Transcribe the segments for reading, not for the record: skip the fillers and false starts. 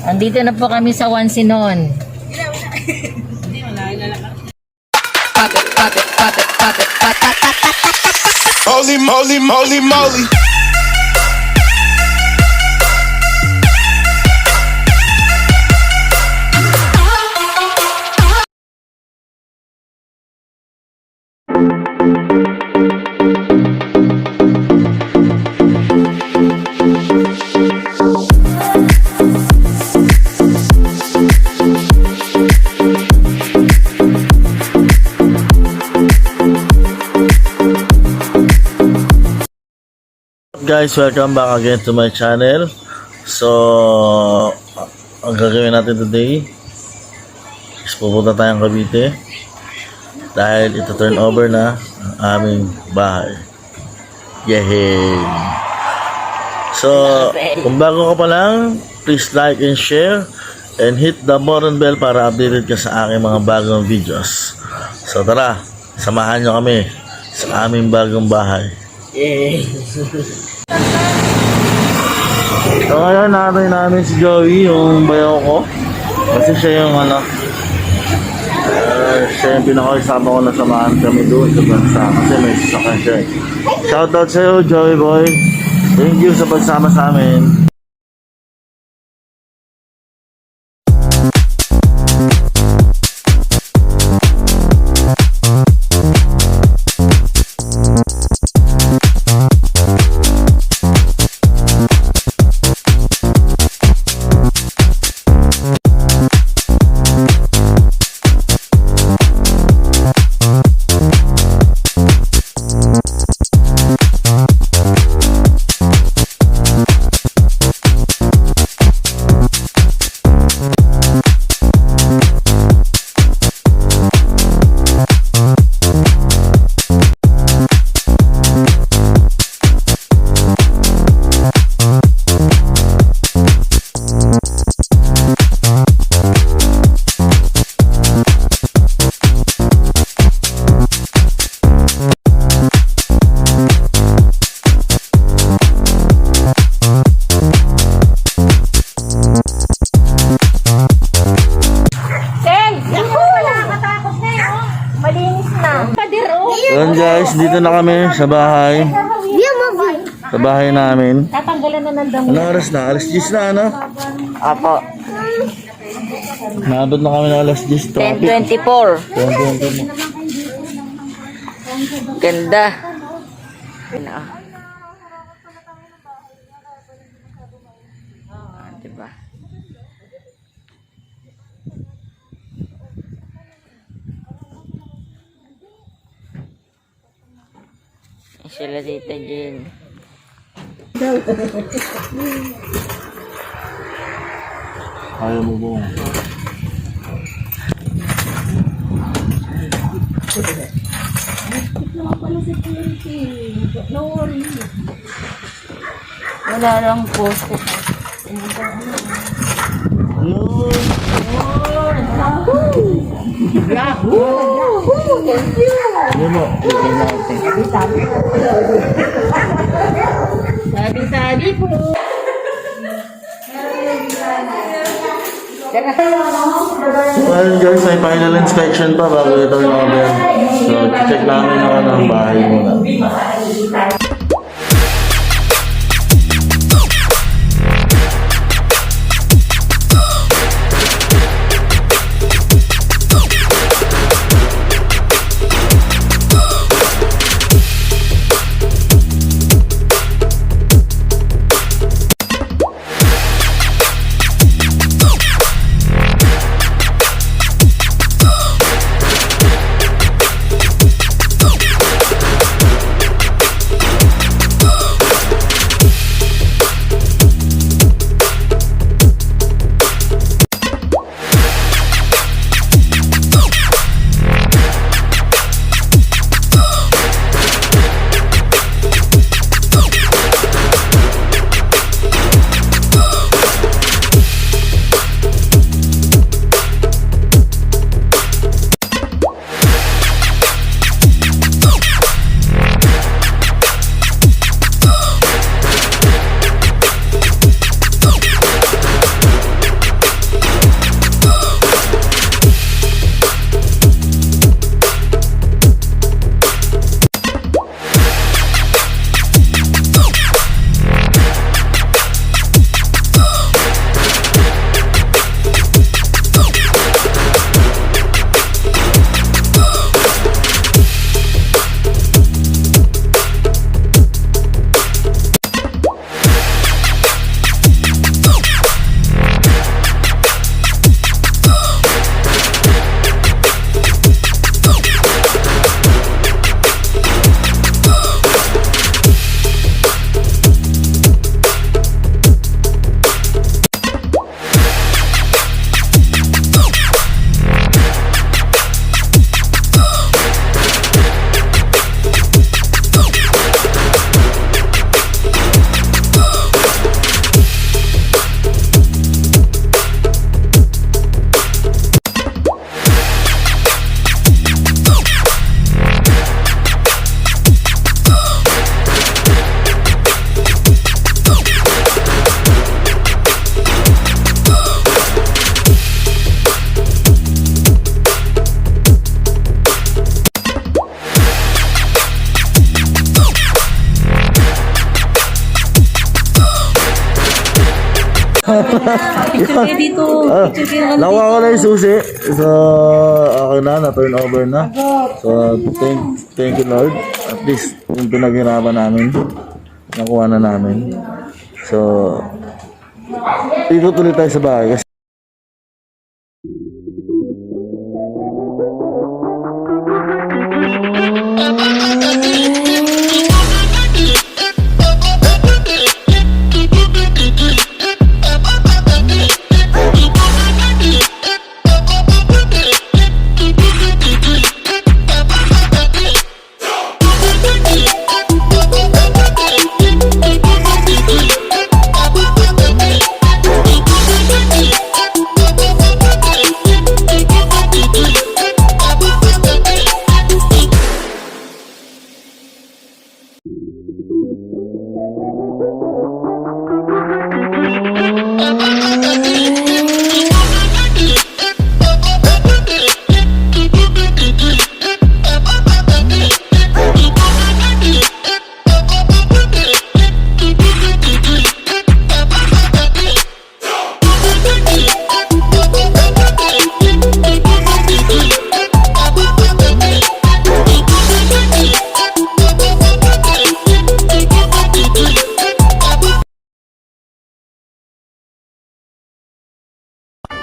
Andito na po kami sa Wansinon. Holy moly, moly, moly. Guys, welcome back again to my channel. So, ang gagawin natin today is pupunta tayong Cavite dahil ito turn over na ang aming bahay. Yay! So, kung bago ka pa lang, please like and share and hit the button bell para updated ka sa aking mga bagong videos. So tara, samahan nyo kami sa aming bagong bahay. Yay! So ngayon natin namin si Joey, yung bayaw ko. Kasi siya yung siya yung pinakasama ko na samahan kami doon sa bansa. Kasi may sasakyan siya. Shoutout sa'yo, Joey boy. Thank you sa pagsama sa amin. Yun guys, dito na kami sa bahay. Sa bahay namin. Tatanggalan na ng damo. Anong oras na? Alas 10 na ano? Apo. Naabot na kami ng alas 10. 10:24. 10:20. Ganda. Diba? Sila Tita Jean. Ayaw mo ba? Wala lang post. Hello! Yahoo! Thank you! Ano mo? Sabi po. Well guys, may final inspection pa bago ito yung order. So, check namin yung bahay muna. Picture kayo dito. Picture kayo ng Nakuha ko na yung susi. So, okay na, na-turn over na. So, thank you Lord. At least, yung pinaghirapan namin, nakuha na namin. So, ikot ulit tayo sa bahay. Kasi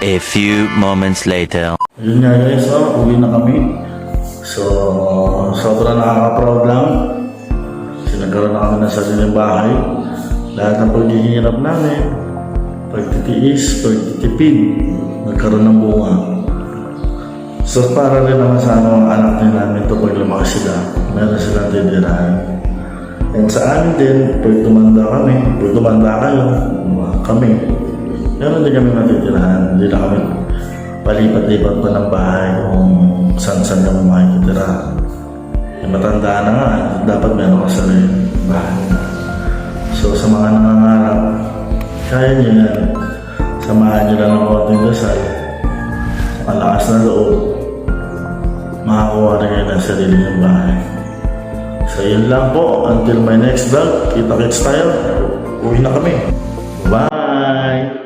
A few moments later. yun nga guys, uwi na kami. So, sobrang nakaka-proud lang. Kasi nagkaroon na kami ng sariling bahay. Lahat ng pagiging hirap namin, pagtitiis, pagtitipid, nagkaroon ng bunga. So, para rin naman sa mga anak din namin ito pag lumaki sila, meron silang titirahan. And sa amin din, pag tumanda kami, pag tumanda kayo, kami, meron din kami matitirahan. Hindi na kami palipat-lipat pa ng bahay kung saan-saan kami makikitira. Yung matanda na nga, dapat meron ka sarili bahay. So sa mga nangangarap, kaya nyo yan. Samahan nyo lang ng konting dasal. Malakas na loob. Makakuha rin kayo ng sarili ng bahay. So yun lang po. Until my next vlog, kita-kits tayo. Uwi na kami. Bye!